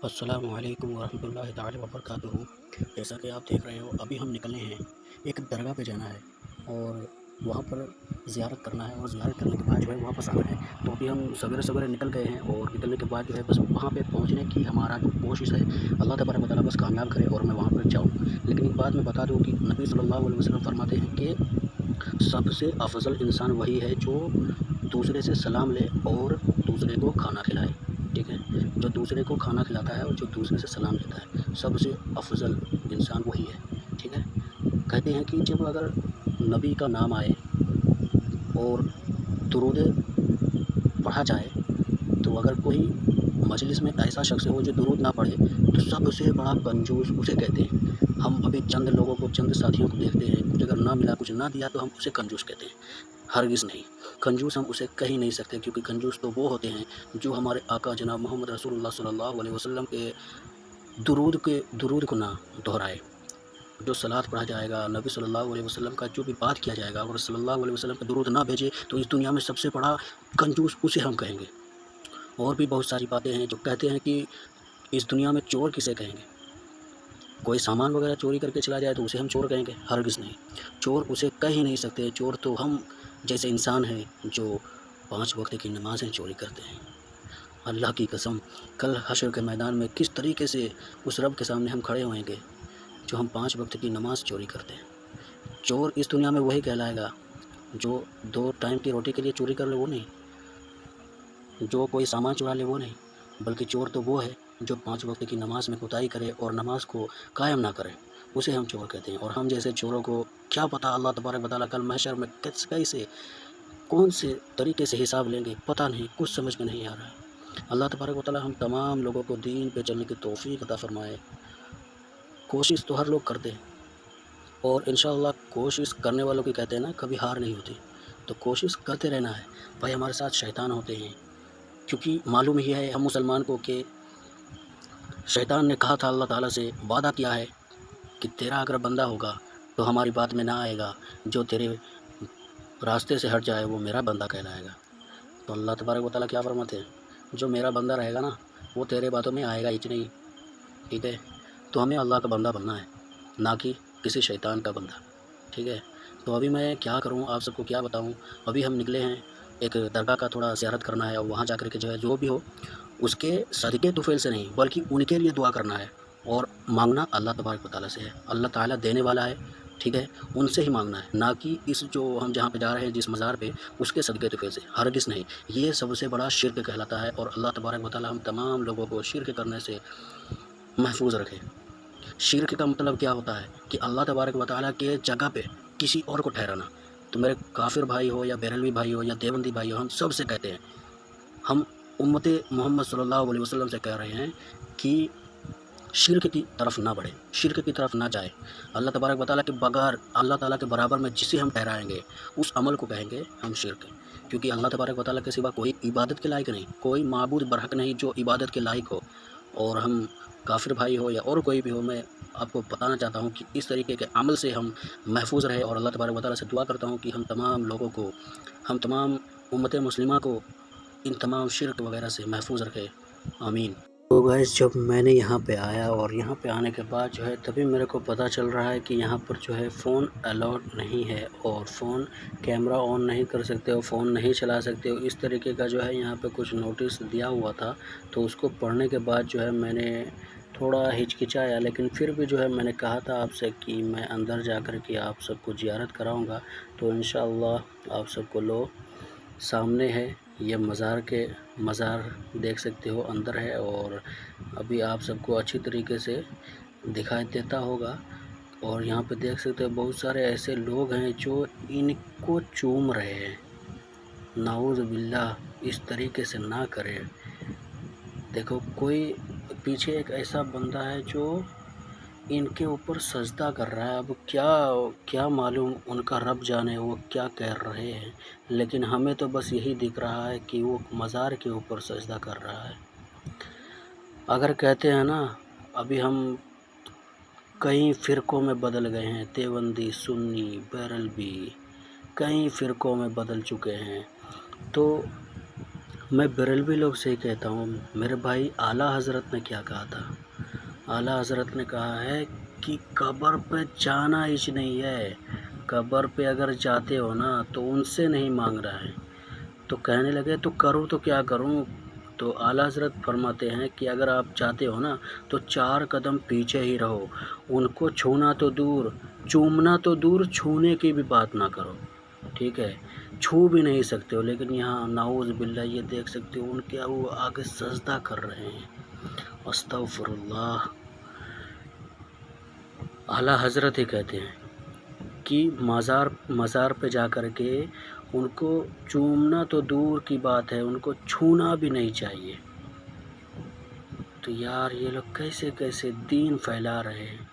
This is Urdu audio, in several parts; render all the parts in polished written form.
السلام علیکم ورحمۃ اللہ تعالی وبرکاتہ۔ جیسا کہ آپ دیکھ رہے ہو، ابھی ہم نکلے ہیں، ایک درگاہ پہ جانا ہے اور وہاں پر زیارت کرنا ہے، اور زیارت کرنے کے بعد جو ہے واپس آنا ہے۔ تو ابھی ہم سویرے سویرے نکل گئے ہیں، اور نکلنے کے بعد جو ہے بس وہاں پہ پہنچنے کی ہمارا جو کوشش ہے، اللہ تبارک و تعالیٰ بس کامیاب کرے اور میں وہاں پر جاؤں۔ لیکن ایک بات میں بتا دوں کہ نبی صلی اللہ علیہ وسلم فرماتے ہیں کہ سب سے افضل انسان وہی ہے جو دوسرے سے سلام لے اور دوسرے کو کھانا کھلائے، ٹھیک ہے؟ جو دوسرے کو کھانا کھلاتا ہے اور جو دوسرے سے سلام لیتا ہے، سب سے افضل انسان وہی ہے، ٹھیک ہے؟ کہتے ہیں کہ جب اگر نبی کا نام آئے اور درود پڑھا جائے، تو اگر کوئی مجلس میں ایسا شخص ہو جو درود نہ پڑھے، تو سب سے بڑا کنجوس اسے کہتے ہیں۔ ہم ابھی چند لوگوں کو، چند ساتھیوں کو دیکھتے ہیں، کچھ اگر نہ ملا، کچھ نہ دیا، تو ہم اسے کنجوس کہتے ہیں۔ ہرگز نہیں، کنجوس ہم اسے کہیں نہیں سکتے، کیونکہ کنجوس تو وہ ہوتے ہیں جو ہمارے آقا جناب محمد رسول اللہ صلی اللہ علیہ وسلم کے درود کو نہ دہرائے۔ جو صلوات پڑھا جائے گا، نبی صلی اللہ علیہ وسلم کا جو بھی بات کیا جائے گا، اور صلی اللہ علیہ وسلم کا درود نہ بھیجے، تو اس دنیا میں سب سے بڑا کنجوس اسے ہم کہیں گے۔ اور بھی بہت ساری باتیں ہیں جو کہتے ہیں کہ اس دنیا میں چور کسے کہیں گے؟ کوئی سامان وغیرہ چوری کر کے چلا جائے تو اسے ہم چور کہیں گے؟ ہرگز نہیں، چور اسے کہہ ہی نہیں سکتے۔ چور تو ہم جیسے انسان ہیں جو 5 وقت کی نمازیں چوری کرتے ہیں۔ اللہ کی قسم، کل حشر کے میدان میں کس طریقے سے اس رب کے سامنے ہم کھڑے ہوئیں گے جو ہم 5 وقت کی نماز چوری کرتے ہیں۔ چور اس دنیا میں وہی کہلائے گا جو 2 ٹائم کی روٹی کے لیے چوری کر لے، وہ نہیں، جو کوئی سامان چرا لے، وہ نہیں، بلکہ چور تو وہ ہے جو 5 وقت کی نماز میں کوتاہی کرے اور نماز کو قائم نہ کرے، اسے ہم چور کہتے ہیں۔ اور ہم جیسے چوروں کو کیا پتہ اللہ تبارک و تعالیٰ کل محشر میں کیسے، کون سے طریقے سے حساب لیں گے، پتہ نہیں، کچھ سمجھ میں نہیں آ رہا ہے۔ اللہ تبارک و تعالیٰ ہم تمام لوگوں کو دین پہ چلنے کی توفیق عطا فرمائے۔ کوشش تو ہر لوگ کرتے ہیں، اور انشاءاللہ کوشش کرنے والوں کی کہتے ہیں نا، کبھی ہار نہیں ہوتی، تو کوشش کرتے رہنا ہے۔ بھائی ہمارے ساتھ شیطان ہوتے ہیں، کیونکہ معلوم ہی ہے ہم مسلمان کو کہ شیطان نے کہا تھا، اللہ تعالیٰ سے وعدہ کیا ہے کہ تیرا اگر بندہ ہوگا تو ہماری بات میں نہ آئے گا، جو تیرے راستے سے ہٹ جائے وہ میرا بندہ کہلائے گا۔ تو اللہ تبارک و تعالیٰ کیا فرماتے ہیں؟ جو میرا بندہ رہے گا نا، وہ تیرے باتوں میں آئے گا ہی نہیں، ٹھیک ہے؟ تو ہمیں اللہ کا بندہ بننا ہے، نہ کہ کسی شیطان کا بندہ، ٹھیک ہے؟ تو ابھی میں کیا کروں، آپ سب کو کیا بتاؤں؟ ابھی ہم نکلے ہیں، ایک درگاہ کا تھوڑا زیارت کرنا ہے، اور وہاں جا کر کے جو ہے جو بھی ہو اس کے صدقے طفیل سے نہیں، بلکہ ان کے لیے دعا کرنا ہے، اور مانگنا اللہ تبارک و تعالیٰ سے ہے۔ اللہ تعالیٰ دینے والا ہے، ٹھیک ہے؟ ان سے ہی مانگنا ہے، نہ کہ اس جو ہم جہاں پہ جا رہے ہیں، جس مزار پہ، اس کے صدقے طفیل سے، ہرگز نہیں۔ یہ سب سے بڑا شرک کہلاتا ہے، اور اللہ تبارک و تعالیٰ ہم تمام لوگوں کو شرک کرنے سے محفوظ رکھے۔ شرک کا مطلب کیا ہوتا ہے کہ اللہ تبارک و تعالیٰ کے جگہ پہ کسی اور کو ٹھہرانا۔ تو میرے کافر بھائی ہو یا بیرلوی بھائی ہو یا دیوبندی بھائی ہو، ہم سب سے کہتے ہیں، ہم امت محمد صلی اللہ علیہ وسلم سے کہہ رہے ہیں کہ شرک کی طرف نہ بڑھے، شرک کی طرف نہ جائے۔ اللہ تبارک و تعالیٰ کے بغیر، اللہ تعالیٰ کے برابر میں جسے ہم ٹھہرائیں گے، اس عمل کو کہیں گے ہم شرک، کیونکہ اللہ تبارک و تعالیٰ کے سوا کوئی عبادت کے لائق نہیں، کوئی معبود برحق نہیں جو عبادت کے لائق ہو۔ اور ہم کافر بھائی ہو یا اور کوئی بھی ہو، میں آپ کو بتانا چاہتا ہوں کہ اس طریقے کے عمل سے ہم محفوظ رہے، اور اللہ تبارک و تعالیٰ سے دعا کرتا ہوں کہ ہم تمام لوگوں کو، ہم تمام امت مسلمہ کو ان تمام شرک وغیرہ سے محفوظ رکھے، آمین۔ تو گائز، جب میں نے یہاں پہ آیا، اور یہاں پہ آنے کے بعد جو ہے تبھی میرے کو پتہ چل رہا ہے کہ یہاں پر جو ہے فون الاؤڈ نہیں ہے، اور فون کیمرہ آن نہیں کر سکتے ہو، فون نہیں چلا سکتے ہو، اس طریقے کا جو ہے یہاں پہ کچھ نوٹس دیا ہوا تھا۔ تو اس کو پڑھنے کے بعد جو ہے میں نے تھوڑا ہچکچایا، لیکن پھر بھی جو ہے میں نے کہا تھا آپ سے کہ میں اندر جا کر کے آپ سب کو زیارت کراؤں گا۔ تو انشاءاللہ آپ سب کو لو سامنے ہے، یہ مزار دیکھ سکتے ہو، اندر ہے، اور ابھی آپ سب کو اچھی طریقے سے دکھائی دیتا ہوگا۔ اور یہاں پہ دیکھ سکتے ہو بہت سارے ایسے لوگ ہیں جو ان کو چوم رہے ہیں۔ نعوذ باللہ، اس طریقے سے نہ کرے۔ دیکھو، کوئی پیچھے ایک ایسا بندہ ہے جو ان کے اوپر سجدہ کر رہا ہے۔ اب کیا معلوم، ان کا رب جانے وہ کیا کہہ رہے ہیں، لیکن ہمیں تو بس یہی دکھ رہا ہے کہ وہ مزار کے اوپر سجدہ کر رہا ہے۔ اگر کہتے ہیں نا، ابھی ہم کئی فرقوں میں بدل گئے ہیں، دیوبندی، سنی، بیرلوی، کئی فرقوں میں بدل چکے ہیں۔ تو میں بریلوی لوگ سے ہی کہتا ہوں میرے بھائی، اعلیٰ حضرت نے کیا کہا تھا؟ اعلیٰ حضرت نے کہا ہے کہ قبر پہ جانا ہی نہیں ہے. قبر پہ اگر جاتے ہو نا تو ان سے نہیں مانگ رہا ہے. تو کہنے لگے تو کروں تو کیا کروں؟ تو اعلیٰ حضرت فرماتے ہیں کہ اگر آپ چاہتے ہو نا تو 4 قدم پیچھے ہی رہو. ان کو چھونا تو دور، چومنا تو دور، چھونے کی بھی بات نہ کرو. ٹھیک ہے، چھو بھی نہیں سکتے ہو. لیکن یہاں نعوذ باللہ یہ دیکھ سکتے ہو ان کے وہ آگے سجدہ کر رہے ہیں. استغفر اللہ. اعلیٰ حضرت ہی کہتے ہیں کہ مزار پہ جا کر کے ان کو چومنا تو دور کی بات ہے، ان کو چھونا بھی نہیں چاہیے. تو یار یہ لوگ کیسے کیسے دین پھیلا رہے ہیں.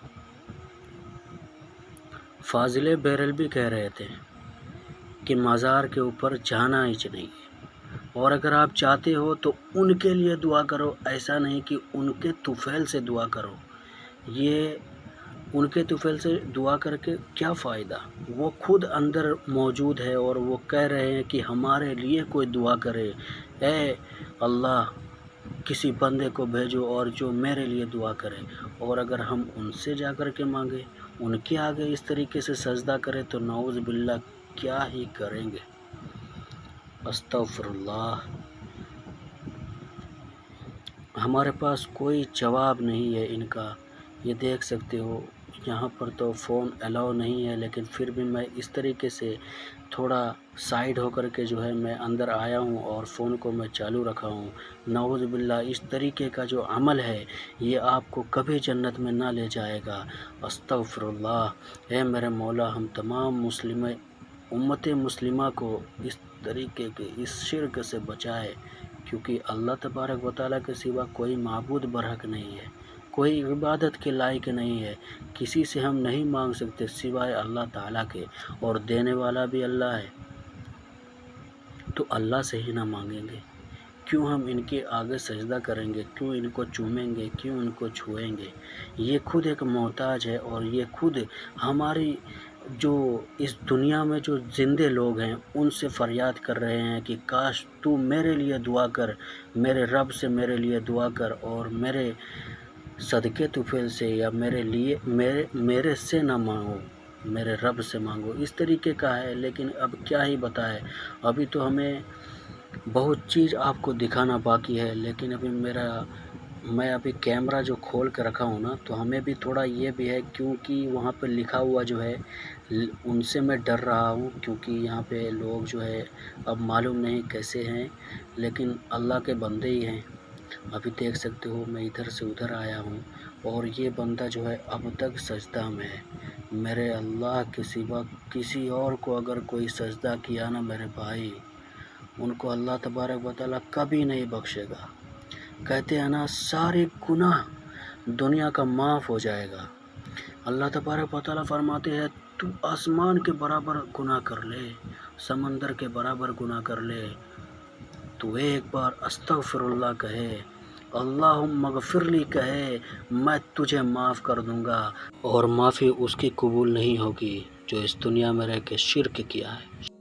فاضل بریلوی کہہ رہے تھے کہ مزار کے اوپر جانا ہی نہیں ہے، اور اگر آپ چاہتے ہو تو ان کے لیے دعا کرو. ایسا نہیں کہ ان کے طفیل سے دعا کرو. یہ ان کے طفیل سے دعا کر کے کیا فائدہ؟ وہ خود اندر موجود ہے اور وہ کہہ رہے ہیں کہ ہمارے لیے کوئی دعا کرے. اے اللہ، کسی بندے کو بھیجو اور جو میرے لیے دعا کرے. اور اگر ہم ان سے جا کر کے مانگے، ان کے آگے اس طریقے سے سجدہ کرے تو نعوذ باللہ کیا ہی کریں گے. استغفر اللہ. ہمارے پاس کوئی جواب نہیں ہے ان کا. یہ دیکھ سکتے ہو یہاں پر تو فون الاؤ نہیں ہے، لیکن پھر بھی میں اس طریقے سے تھوڑا سائیڈ ہو کر کے جو ہے میں اندر آیا ہوں اور فون کو میں چالو رکھا ہوں. نعوذ باللہ اس طریقے کا جو عمل ہے یہ آپ کو کبھی جنت میں نہ لے جائے گا. استغفر اللہ. اے میرے مولا، ہم تمام امت مسلمہ کو اس طریقے کے اس شرک سے بچائے، کیونکہ اللہ تبارک و تعالیٰ کے سوا کوئی معبود برحق نہیں ہے، کوئی عبادت کے لائق نہیں ہے. کسی سے ہم نہیں مانگ سکتے سوائے اللہ تعالیٰ کے، اور دینے والا بھی اللہ ہے. تو اللہ سے ہی نہ مانگیں گے؟ کیوں ہم ان کے آگے سجدہ کریں گے؟ کیوں ان کو چومیں گے؟ کیوں ان کو چھوئیں گے؟ یہ خود ایک محتاج ہے، اور یہ خود ہماری جو اس دنیا میں جو زندے لوگ ہیں ان سے فریاد کر رہے ہیں کہ کاش تو میرے لیے دعا کر، میرے رب سے میرے لیے دعا کر، اور میرے صدقے طفیل سے یا میرے سے نہ مانگو، میرے رب سے مانگو. اس طریقے کا ہے. لیکن اب کیا ہی بتائے، ابھی تو ہمیں بہت چیز آپ کو دکھانا باقی ہے. لیکن میں ابھی کیمرہ جو کھول کے رکھا ہوں نا، تو ہمیں بھی تھوڑا یہ بھی ہے کیونکہ وہاں پہ لکھا ہوا جو ہے ان سے میں ڈر رہا ہوں، کیونکہ یہاں پہ لوگ جو ہے اب معلوم نہیں کیسے ہیں، لیکن اللہ کے بندے ہی ہیں. ابھی دیکھ سکتے ہو میں ادھر سے ادھر آیا ہوں اور یہ بندہ جو ہے اب تک سجدہ میں ہے. میرے اللہ کے سوا کسی اور کو اگر کوئی سجدہ کیا نا میرے بھائی، ان کو اللہ تبارک و تعالیٰ کبھی نہیں بخشے گا. کہتے ہیں نا سارے گناہ دنیا کا معاف ہو جائے گا. اللہ تبارک و تعالیٰ فرماتے ہیں تو آسمان کے برابر گناہ کر لے، سمندر کے برابر گناہ کر لے، تو ایک بار استغفر اللہ کہے، اللہم اغفر لی کہے، میں تجھے معاف کر دوں گا. اور معافی اس کی قبول نہیں ہوگی جو اس دنیا میں رہ کے شرک کیا ہے.